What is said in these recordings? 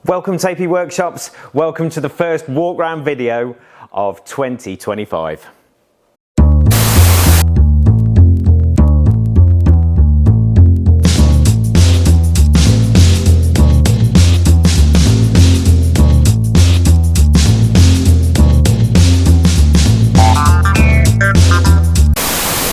Welcome to AP Workshops, welcome to the first walk round video of 2025.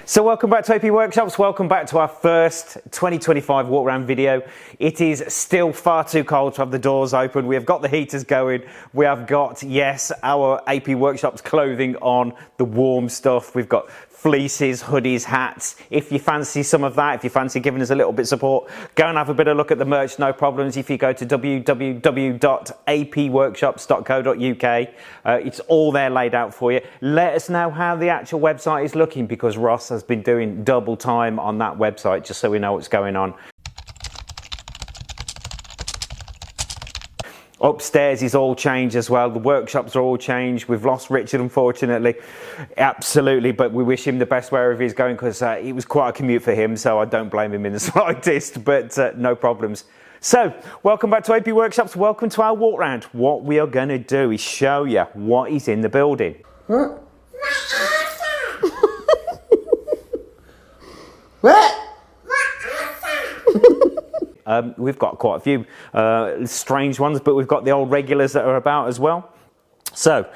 So welcome back to AP Workshops, welcome back to our first 2025 walk around video. It is still far too cold to have the doors open. We have got the heaters going. We have got, yes, our AP Workshops clothing on, the warm stuff. We've got fleeces, hoodies, hats. If you fancy some of that, if you fancy giving us a little bit of support, go and have a bit of look at the merch, no problems. If you go to www.apworkshops.co.uk, it's all there laid out for you. Let us know how the actual website is looking, because Ross has been doing double time on that website, just so we know what's going on. Upstairs is all changed as well. The workshops are all changed. We've lost Richard, unfortunately. Absolutely, but we wish him the best wherever he's going, because it was quite a commute for him, so I don't blame him in the slightest, but no problems. So, welcome back to AP Workshops. Welcome to our walk round. What we are going to do is show you what is in the building. What? What? We've got quite a few strange ones, but we've got the old regulars that are about as well. So,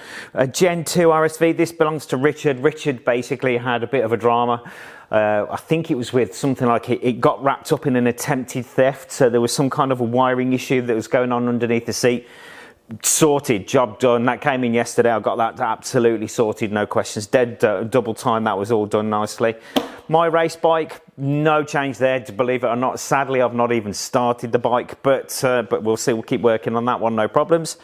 Gen 2 RSV, this belongs to Richard. Richard basically had a bit of a drama. I think it was with something like it got wrapped up in an attempted theft. So there was some kind of a wiring issue that was going on underneath the seat. Sorted, job done. That came in yesterday. I got that absolutely sorted, no questions. Dead double time, that was all done nicely. My race bike, no change there, believe it or not. Sadly, I've not even started the bike, but we'll see. We'll keep working on that one, no problems.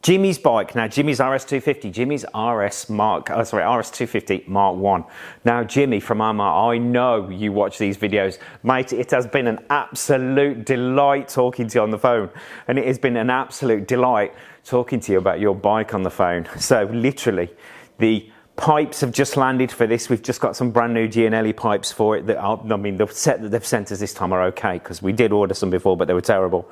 Jimmy's bike. Now, Jimmy's RS250. Jimmy's RS250 Mark 1. Now, Jimmy from Armagh, I know you watch these videos. Mate, it has been an absolute delight talking to you on the phone. And it has been an absolute delight talking to you about your bike on the phone. So, literally, the pipes have just landed for this. We've just got some brand new Gianelli pipes for it. That are, I mean, the set that they've sent us this time are okay, because we did order some before, but they were terrible.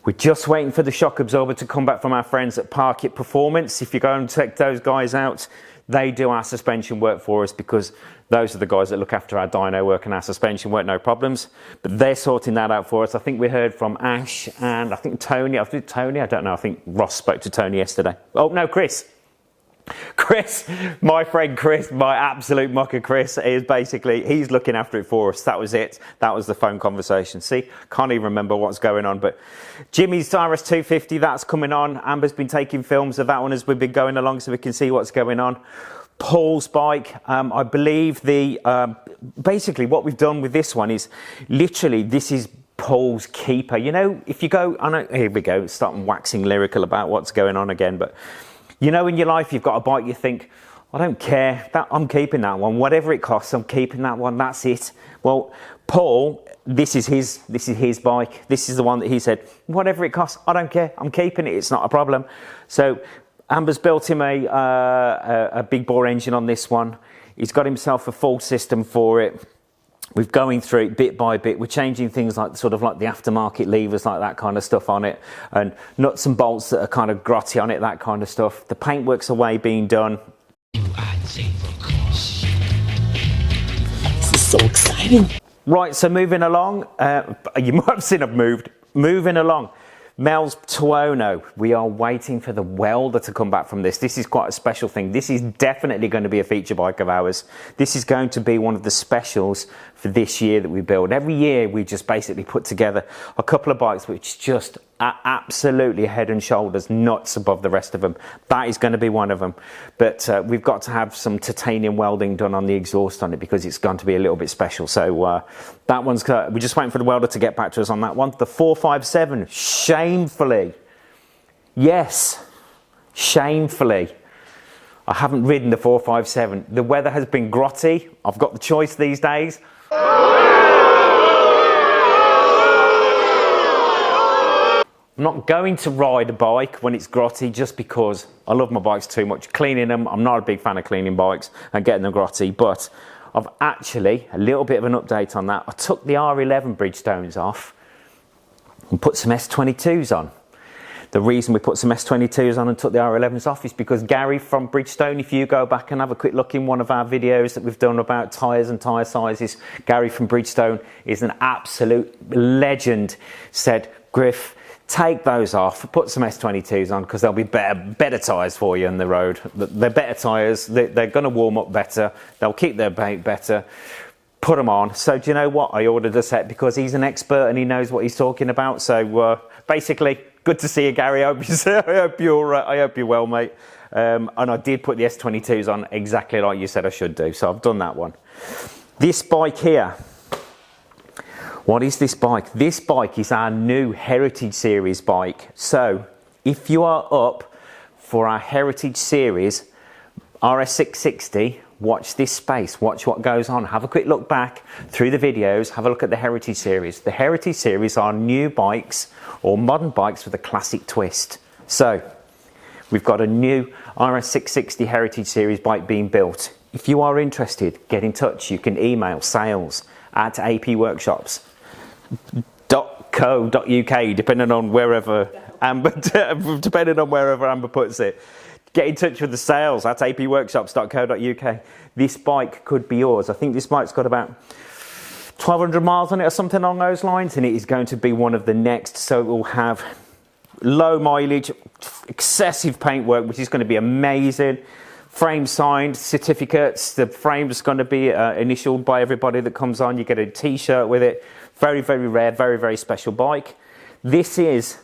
We're just waiting for the shock absorber to come back from our friends at Park It Performance. If you go and check those guys out, they do our suspension work for us, because those are the guys that look after our dyno work and our suspension work, no problems. But they're sorting that out for us. I think we heard from Ash and I think Tony. I don't know. I think Ross spoke to Tony yesterday. Oh, no, Chris. Chris, my friend Chris, my absolute mucker Chris, is basically, he's looking after it for us. That was it. That was the phone conversation. See, can't even remember what's going on. But Jimmy's RS250, that's coming on. Amber's been taking films of that one as we've been going along, so we can see what's going on. Paul's bike, I believe basically what we've done with this one is literally, this is Paul's keeper. You know, if you go, I know, here we go, starting waxing lyrical about what's going on again, but you know, in your life, you've got a bike, you think, I don't care, I'm keeping that one. Whatever it costs, I'm keeping that one, that's it. Well, Paul, this is his bike. This is the one that he said, whatever it costs, I don't care, I'm keeping it, it's not a problem. So Amber's built him a big bore engine on this one. He's got himself a full system for it. We're going through it bit by bit. We're changing things like sort of like the aftermarket levers, like that kind of stuff on it, and nuts and bolts that are kind of grotty on it, that kind of stuff. The paintwork's away being done. This is so exciting. Right, so moving along, you might have seen I've moved. Moving along. Mel's Tuono, we are waiting for the welder to come back from this. This is quite a special thing. This is definitely going to be a feature bike of ours. This is going to be one of the specials for this year that we build. Every year we just basically put together a couple of bikes which just are absolutely head and shoulders nuts above the rest of them. That is going to be one of them. But we've got to have some titanium welding done on the exhaust on it, because it's going to be a little bit special. So that one's, we're just waiting for the welder to get back to us on that one. The 457, shamefully, yes, shamefully, I haven't ridden the 457. The weather has been grotty. I've got the choice these days. I'm not going to ride a bike when it's grotty, just because I love my bikes too much. Cleaning them, I'm not a big fan of cleaning bikes and getting them grotty, but I've actually, a little bit of an update on that. I took the R11 Bridgestones off and put some S22s on. The reason we put some S22s on and took the R11s off is because Gary from Bridgestone, if you go back and have a quick look in one of our videos that we've done about tyres and tyre sizes, Gary from Bridgestone is an absolute legend, said, Griff, take those off, put some S22s on because they'll be better tyres for you on the road. They're better tyres, they're going to warm up better, they'll keep their paint better. Put them on. So do you know what? I ordered a set because he's an expert and he knows what he's talking about. So basically, good to see you, Gary. I hope you're well, mate. And I did put the S22s on exactly like you said I should do. So I've done that one. This bike here. What is this bike? This bike is our new Heritage Series bike. So if you are up for our Heritage Series RS660, watch this space, watch what goes on, have a quick look back through the videos, have a look at the Heritage Series. The Heritage Series are new bikes or modern bikes with a classic twist. So we've got a new RS660 Heritage Series bike being built. If you are interested, get in touch. You can email sales@apworkshops.co.uk, depending on wherever Amber puts it. Get in touch with the sales at apworkshops.co.uk. This bike could be yours. I think this bike's got about 1,200 miles on it or something along those lines, and it is going to be one of the next. So it will have low mileage, excessive paintwork, which is going to be amazing. Frame signed, certificates. The frame's going to be initialed by everybody that comes on. You get a T-shirt with it. Very, very rare, very, very special bike. This is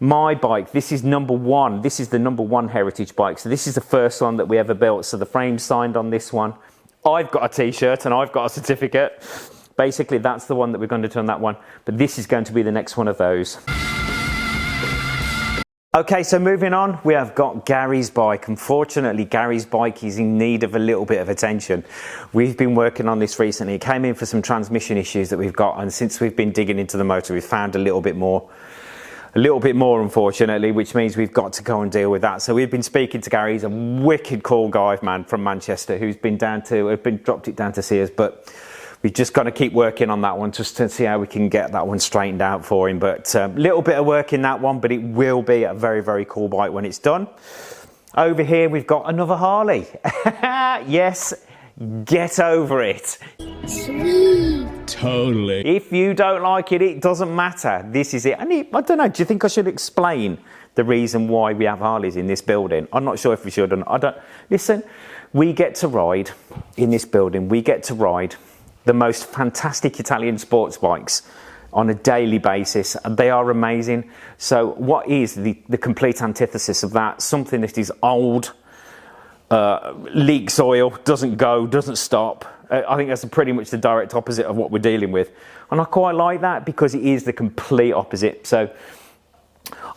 my bike. This is number one. This is the number one Heritage bike. So this is the first one that we ever built. So the frame's signed on this one. I've got a T-shirt and I've got a certificate. Basically, that's the one that we're going to do on that one. But this is going to be the next one of those. Okay, so moving on, we have got Gary's bike. Unfortunately, Gary's bike is in need of a little bit of attention. We've been working on this recently. It came in for some transmission issues that we've got. And since we've been digging into the motor, we've found a little bit more, unfortunately, which means we've got to go and deal with that. So we've been speaking to Gary. He's a wicked cool guy, man, from Manchester, who's been dropped it down to see us, but we've just got to keep working on that one just to see how we can get that one straightened out for him. But a little bit of work in that one, but it will be a very, very cool bike when it's done. Over here, we've got another Harley. Yes, get over it. Sweet. Totally. If you don't like it, it doesn't matter. This is it. I don't know, do you think I should explain the reason why we have Harleys in this building? I'm not sure if we should or not. Listen, we get to ride in this building. We get to ride the most fantastic Italian sports bikes on a daily basis. They are amazing. So what is the complete antithesis of that? Something that is old, leaks oil, doesn't go, doesn't stop. I think that's pretty much the direct opposite of what we're dealing with. And I quite like that because it is the complete opposite. So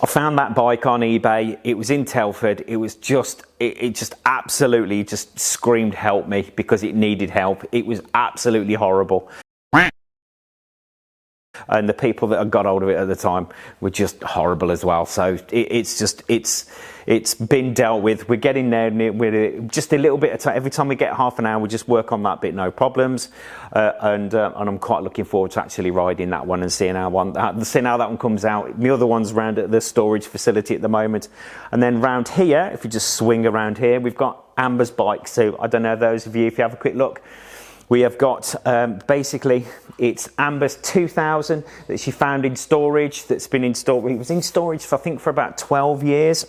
I found that bike on eBay. It was in Telford. It was just, it just absolutely just screamed help me because it needed help. It was absolutely horrible. And the people that had got hold of it at the time were just horrible as well. So it's been dealt with. We're getting there with it. Just a little bit of time. Every time we get half an hour, we just work on that bit, no problems. And I'm quite looking forward to actually riding that one and seeing how that one comes out. The other one's round at the storage facility at the moment. And then round here, if you just swing around here, we've got Amber's bike. So I don't know, those of you, if you have a quick look, we have got, basically, it's Amber's 2000 that she found in storage, that's been in storage. It was in storage, for, I think, for about 12 years.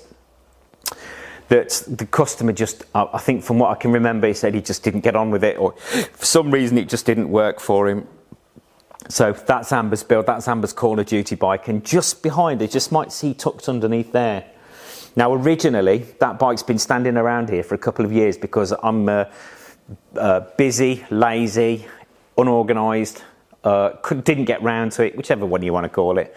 That the customer just, I think from what I can remember, he said he just didn't get on with it, or for some reason it just didn't work for him. So that's Amber's build, that's Amber's Call of Duty bike. And just behind it, just might see tucked underneath there. Now, originally, that bike's been standing around here for a couple of years because I'm busy, lazy, unorganised, didn't get round to it, whichever one you want to call it.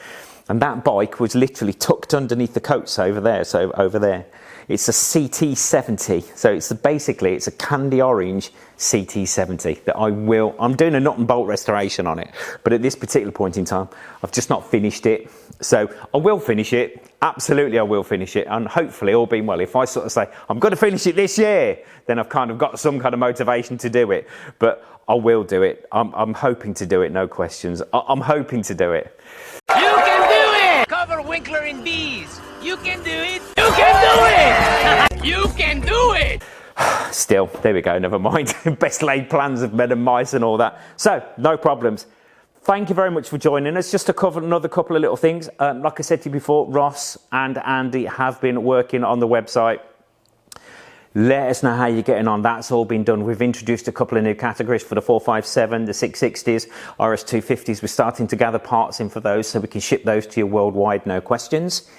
And that bike was literally tucked underneath the coats over there, so over there. It's a CT70, so it's basically a candy orange CT70 that I'm doing a nut and bolt restoration on it, but at this particular point in time, I've just not finished it. So I will finish it, absolutely I will finish it, and hopefully, all being well, if I sort of say, I'm going to finish it this year, then I've kind of got some kind of motivation to do it, but I will do it. I'm hoping to do it, no questions. I'm hoping to do it. You can do it! Cover Winkler in bees. Yes, you can do it. You can do it. You can do it. Still, there we go, never mind. Best laid plans of men and mice and all that. So, no problems. Thank you very much for joining us. Just to cover another couple of little things. Like I said to you before, Ross and Andy have been working on the website. Let us know how you're getting on. That's all been done. We've introduced a couple of new categories for the 457, the 660s, RS250s. We're starting to gather parts in for those so we can ship those to you worldwide, no questions.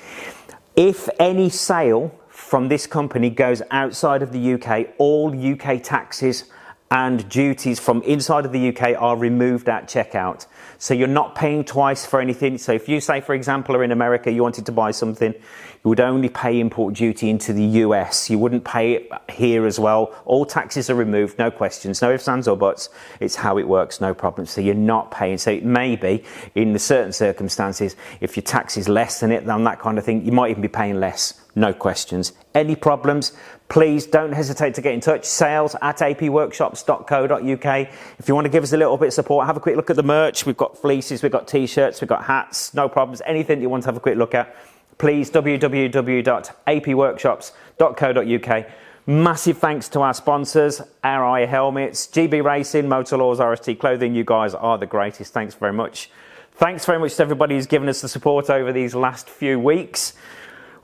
If any sale from this company goes outside of the UK, all UK taxes and duties from inside of the UK are removed at checkout. So you're not paying twice for anything. So if you say, for example, are in America, you wanted to buy something, you would only pay import duty into the US. You wouldn't pay it here as well. All taxes are removed, no questions, no ifs, ands or buts. It's how it works, no problem. So you're not paying. So it may be in certain circumstances, if your tax is less than it, than that kind of thing, you might even be paying less, no questions. Any problems, please don't hesitate to get in touch. sales@apworkshops.co.uk. If you want to give us a little bit of support, have a quick look at the merch. We've got fleeces, we've got t-shirts, we've got hats, no problems. Anything you want to have a quick look at, please www.apworkshops.co.uk. Massive thanks to our sponsors, ARAI Helmets, GB Racing, Motul, RST Clothing. You guys are the greatest. Thanks very much. Thanks very much to everybody who's given us the support over these last few weeks.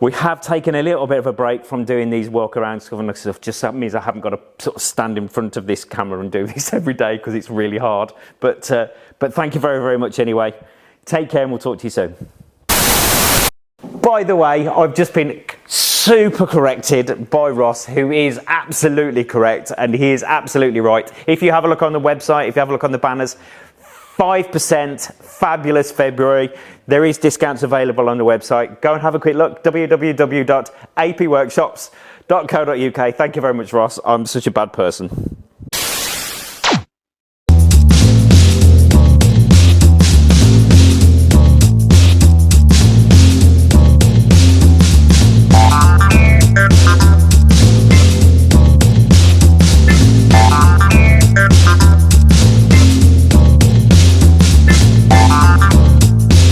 We have taken a little bit of a break from doing these walk-around stuff. Just that means I haven't got to sort of stand in front of this camera and do this every day because it's really hard. But thank you very, very much anyway. Take care and we'll talk to you soon. By the way, I've just been super corrected by Ross, who is absolutely correct and he is absolutely right. If you have a look on the website, if you have a look on the banners, 5% fabulous February. There is discounts available on the website. Go and have a quick look, www.apworkshops.co.uk. Thank you very much, Ross. I'm such a bad person.